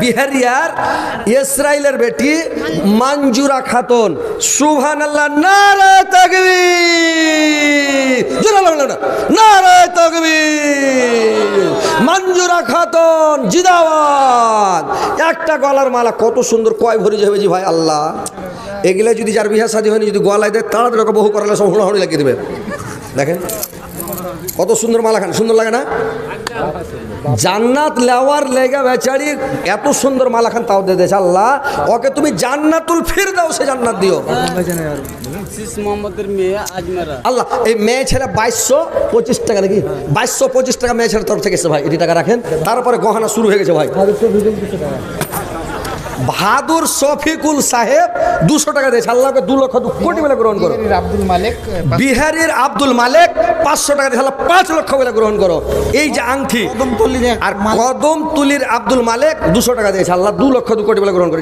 বিহারিয়ার ইসরায়েলের বেটি মঞ্জুরা খাতুন, সুবহানাল্লাহ, নারে তাকবীর, জোরে বলুন না, নারে তাকবীর। মঞ্জুরা খাতুন জিন্দাবাদ। একটা গলার মালা কত সুন্দর, কয় ভরি যাবে জি ভাই আল্লাহ। এগুলো যদি যার বিয়ে শাদী হয়নি যদি গলায় দেয় তাড়াতাড়ি বহু করালে সব হুড়াহুড়ি লাগিয়ে দেবে। দেখেন কত সুন্দর মালা খান, সুন্দর লাগে না? জান্নাত লেওয়ার লেগা বেচারি এত সুন্দর মালা খান, তাও দিয়ে দিয়েছে আল্লাহ। ওকে তুমি জান্নাতুল ফিরদাউসে জান্নাত দিও আল্লাহ। এই মেয়ে ছেলে 2225 টাকা নাকি, 2225 টাকা মেয়ে ছেলের তরফ থেকে এসে ভাই, এটি টাকা রাখেন। তারপরে গহনা শুরু হয়ে গেছে ভাই। বাহাদুর শফিকুল সাহেব 200 টাকা দিয়েছে, আল্লাহকে 2 লক্ষ 2 কোটি বলে গ্রহণ করো। আব্দুল মালিক, বিহারের আব্দুল মালিক 500 টাকা দিয়েছে, আল্লাহ 5 লক্ষ বলে গ্রহণ করো। এই যে আংটি, আর কদম তুলির আব্দুল মালিক 200 টাকা দিয়েছে, আল্লাহ 2 লক্ষ 2 কোটি বলে গ্রহণ করো।